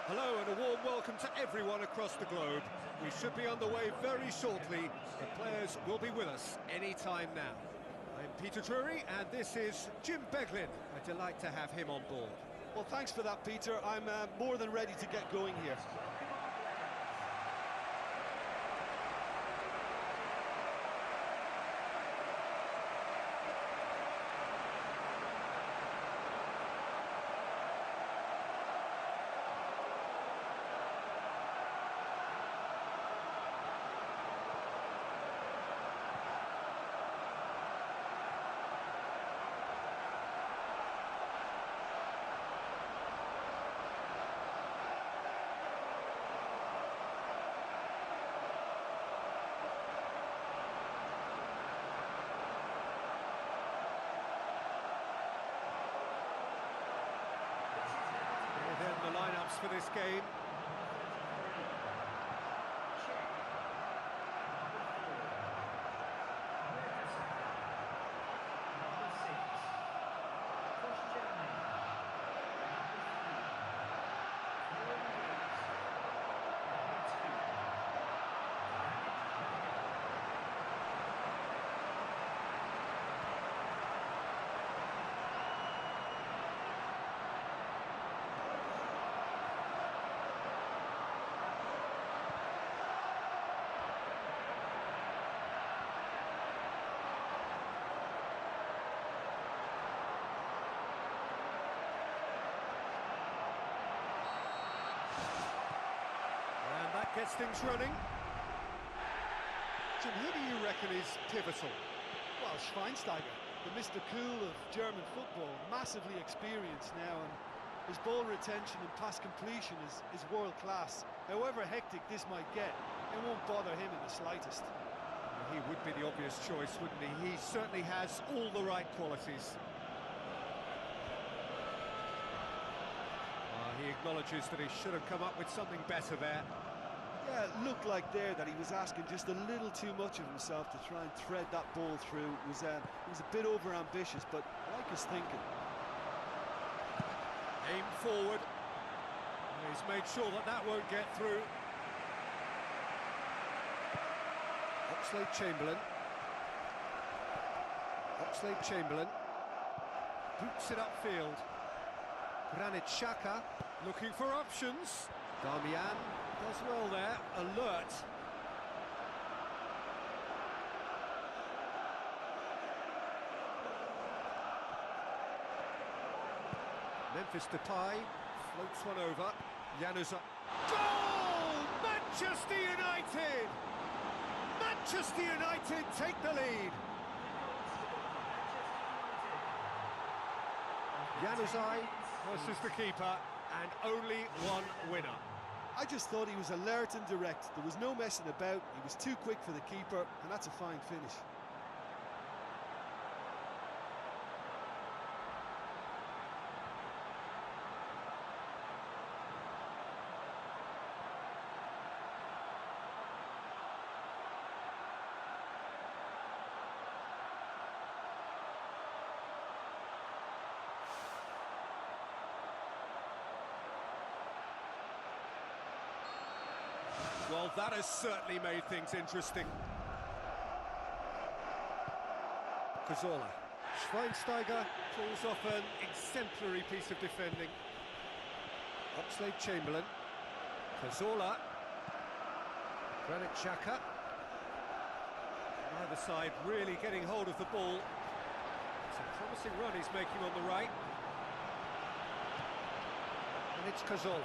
Hello and a warm welcome to everyone across the globe. We should be underway very shortly. The players will be with us any time now. I'm Peter Drury and this is Jim Beglin. A delight to have him on board. Well, thanks for that, Peter. I'm more than ready to get going here. The lineups for this game. That gets things running. Jim, who do you reckon is pivotal? Well, Schweinsteiger, the Mr. Cool of German football, massively experienced now, and his ball retention and pass completion is world class. However hectic this might get, it won't bother him in the slightest. He would be the obvious choice, wouldn't he? He certainly has all the right qualities. He acknowledges that he should have come up with something better there. Yeah, it looked like there that he was asking just a little too much of himself to try and thread that ball through. It was a bit over-ambitious, but I like his thinking. Aim forward. He's made sure that won't get through. Oxlade-Chamberlain. Boots it upfield. Granit Xhaka looking for options. Darmian does well there, alert. Memphis Depay floats one over. Januzaj. Goal! Manchester United! Manchester United take the lead. Januzaj versus the keeper, and only one winner. I just thought he was alert and direct. There was no messing about. He was too quick for the keeper, and that's a fine finish. Well, that has certainly made things interesting. Cazorla. Schweinsteiger pulls off an exemplary piece of defending. Oxlade-Chamberlain. Cazorla. Granit Xhaka. Either side really getting hold of the ball. It's a promising run he's making on the right. And it's Cazorla.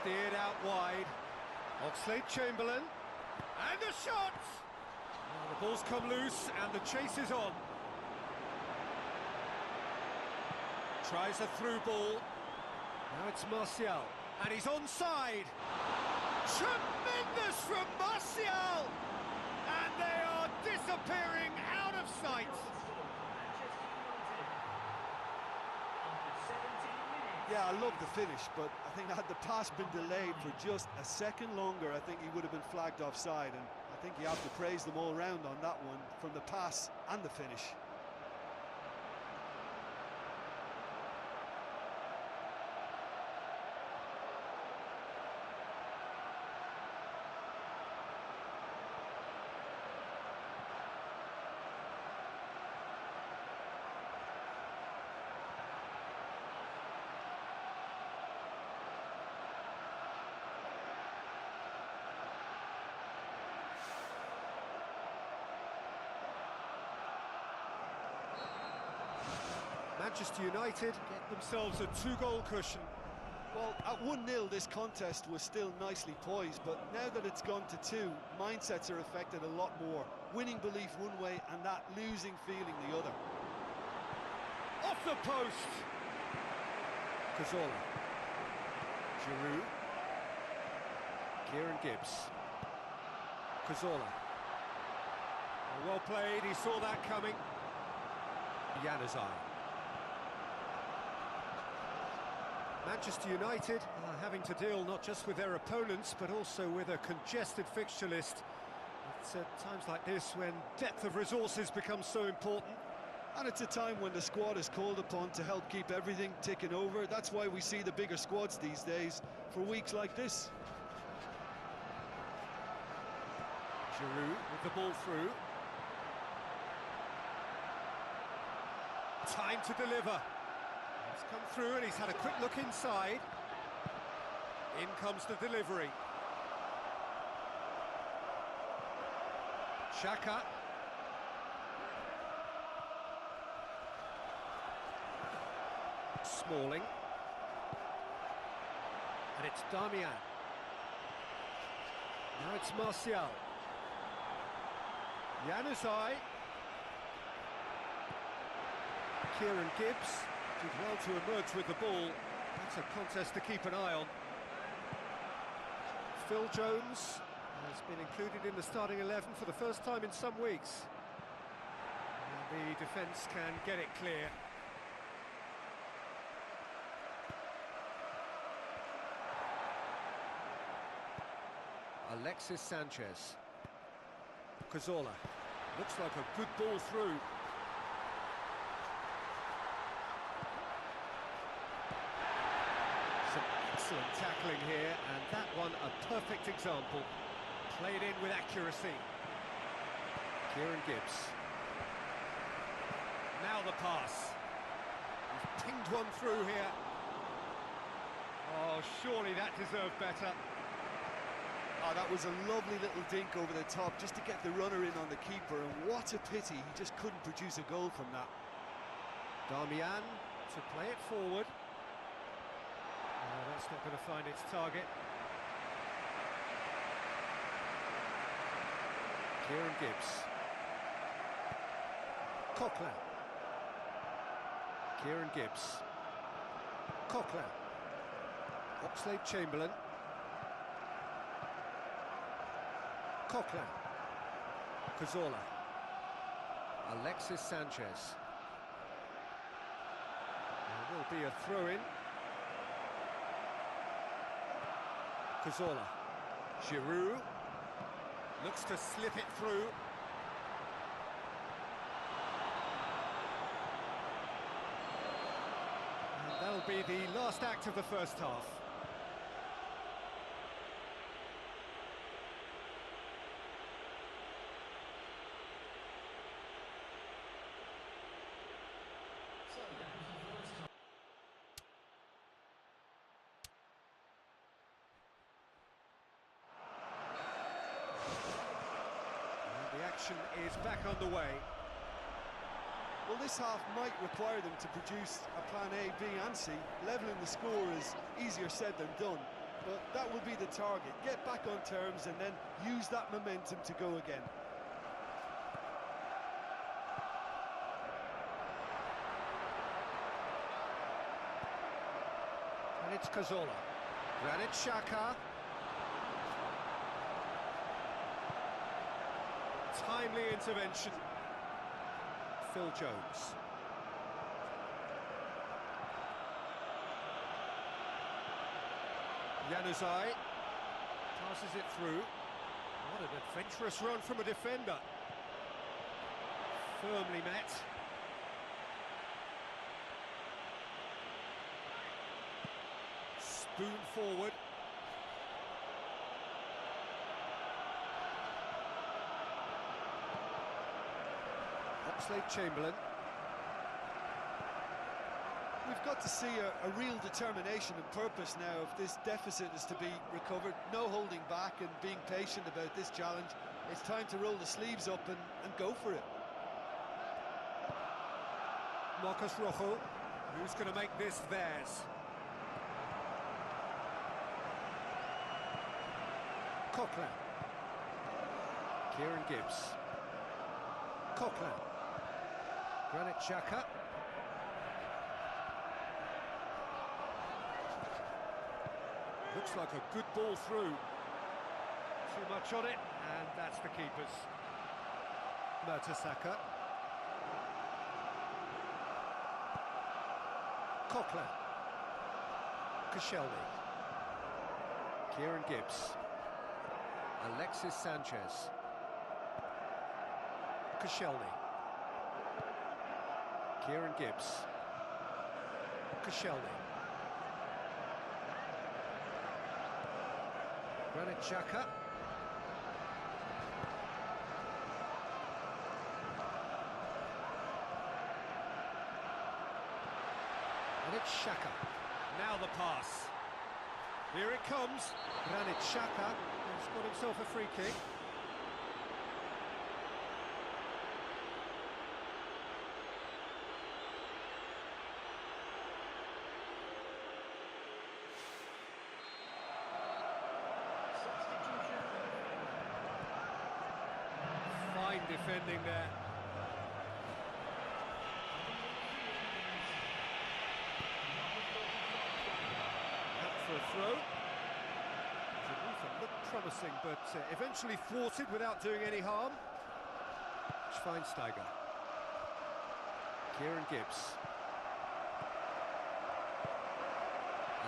Steered out wide. Oxlade-Chamberlain. And the shot! The ball's come loose and the chase is on. Tries a through ball. Now it's Martial. And he's onside. Tremendous from Martial! And they are disappearing out of sight. Yeah, I love the finish, but I think had the pass been delayed for just a second longer, I think he would have been flagged offside, and I think you have to praise them all round on that one, from the pass and the finish. Manchester United get themselves a 2-goal cushion. Well, at 1-0 this contest was still nicely poised, but now that it's gone to 2, mindsets are affected a lot more. Winning belief one way and that losing feeling the other. Off the post! Cazorla. Giroud. Kieran Gibbs. Cazorla. Well played, he saw that coming. Januzaj. Manchester United are having to deal not just with their opponents, but also with a congested fixture list. It's at times like this when depth of resources becomes so important. And it's a time when the squad is called upon to help keep everything ticking over. That's why we see the bigger squads these days for weeks like this. Giroud with the ball through. Time to deliver. He's come through and he's had a quick look inside. In comes the delivery. Xhaka. Smalling. And it's Darmian. Now it's Martial. Januzaj. Kieran Gibbs did well to emerge with the ball. That's a contest to keep an eye on. Phil Jones has been included in the starting 11 for the first time in some weeks. And the defence can get it clear. Alexis Sanchez. Cazorla. Looks like a good ball through. Some excellent tackling here, and that one a perfect example. Played in with accuracy. Kieran Gibbs. Now the pass. He's pinged one through here. Oh, surely that deserved better. Oh, that was a lovely little dink over the top just to get the runner in on the keeper, and what a pity he just couldn't produce a goal from that. Darmian to play it forward. That's not going to find its target. Kieran Gibbs. Coquelin. Kieran Gibbs. Coquelin. Oxlade-Chamberlain. Coquelin. Cazorla. Alexis Sanchez. There will be a throw-in. Cazorla. Giroud. Looks to slip it through. And that'll be the last act of the first half. Action is back underway. Well, this half might require them to produce a plan A, B and C. Levelling the score is easier said than done, but that will be the target. Get back on terms and then use that momentum to go again. And it's Cazorla. Granit Xhaka. Timely intervention. Phil Jones. Januzaj passes it through. What an adventurous run from a defender. Firmly met. Spoon forward. Oxlade-Chamberlain. We've got to see a real determination and purpose now if this deficit is to be recovered. No holding back and being patient about this challenge. It's time to roll the sleeves up and go for it. Marcos Rojo. Who's going to make this theirs? Coquelin. Kieran Gibbs. Coquelin. Granit Xhaka. Looks like a good ball through. Too much on it, and that's the keeper's. Mertesacker. Coquelin. Koscielny. Kieran Gibbs. Alexis Sanchez. Koscielny. Kieran Gibbs. Koscielny. Granit Xhaka. And it's Xhaka. Now the pass. Here it comes. Granit Xhaka has got himself a free kick. Fine defending there. For a throw. It looked promising, but eventually thwarted without doing any harm. Schweinsteiger. Kieran Gibbs.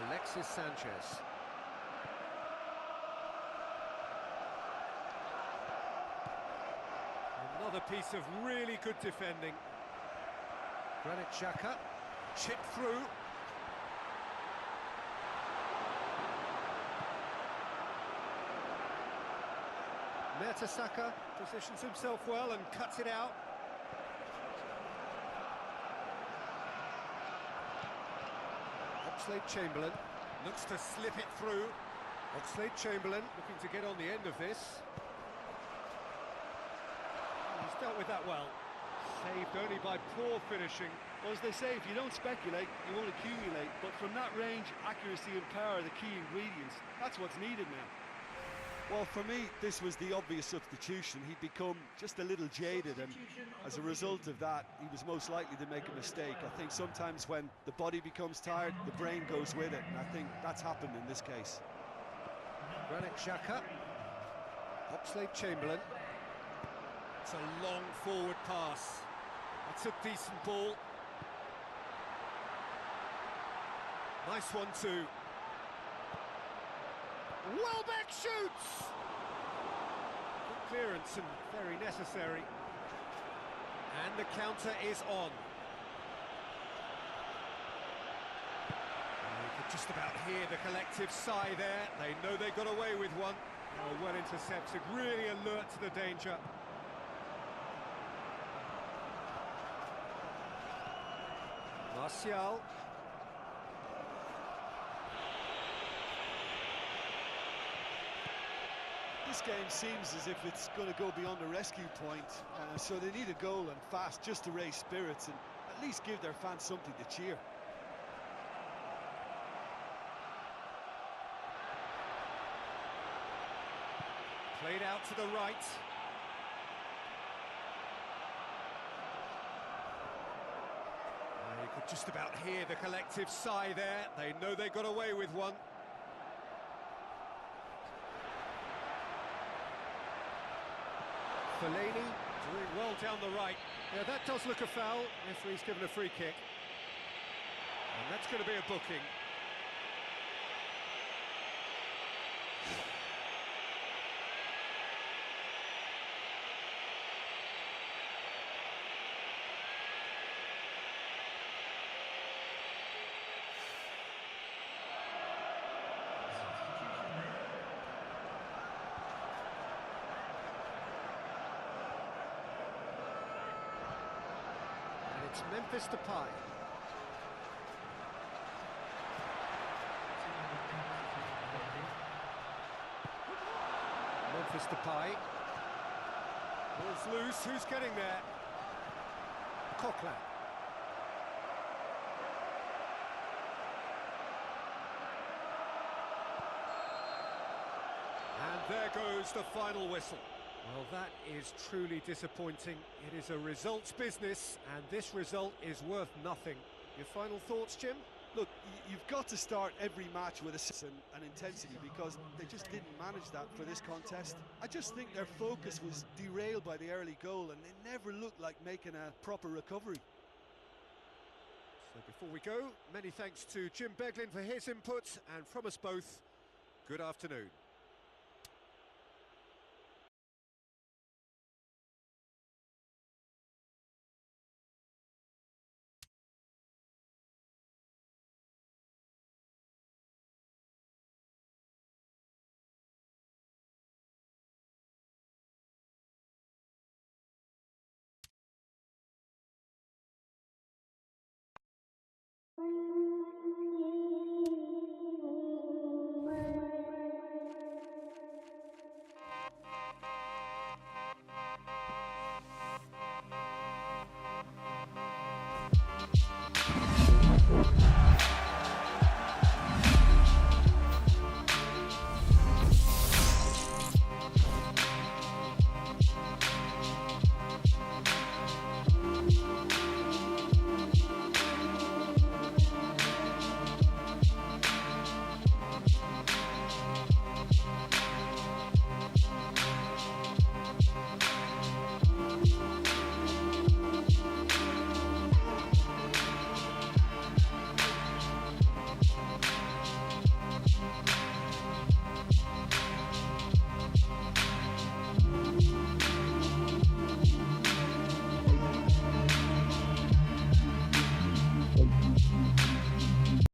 Alexis Sanchez. Another piece of really good defending. Granit Xhaka. Chip through. Mertesacker positions himself well and cuts it out. Oxlade-Chamberlain looks to slip it through. Oxlade-Chamberlain looking to get on the end of this. He's dealt with that well. Saved only by poor finishing. Well, as they say, if you don't speculate, you won't accumulate. But from that range, accuracy and power are the key ingredients. That's what's needed now. Well, for me, this was the obvious substitution. He'd become just a little jaded, and as a result of that, he was most likely to make a mistake. I think sometimes when the body becomes tired, the brain goes with it, and I think that's happened in this case. Granit Xhaka. Oxlade-Chamberlain. It's a long forward pass. That's a decent ball. Nice one too. Welbeck shoots! Good clearance and very necessary. And the counter is on. And you could just about hear the collective sigh there. They know they got away with one. Oh, well intercepted, really alert to the danger. Martial. This game seems as if it's going to go beyond the rescue point, so they need a goal and fast just to raise spirits and at least give their fans something to cheer. Played out to the right. You could just about hear the collective sigh there. They know they got away with one. Fellaini doing well down the right. Yeah, that does look a foul. Referee's given a free kick. And that's going to be a booking. It's Memphis Depay. Memphis Depay. Ball's loose, who's getting there? Coquelin. there goes the final whistle. Well, that is truly disappointing. It is a results business, and this result is worth nothing. Your final thoughts, Jim? Look, you've got to start every match with a sense and intensity, because they just didn't manage that for this contest. I just think their focus was derailed by the early goal, and they never looked like making a proper recovery. So before we go, many thanks to Jim Beglin for his input, and from us both, good afternoon.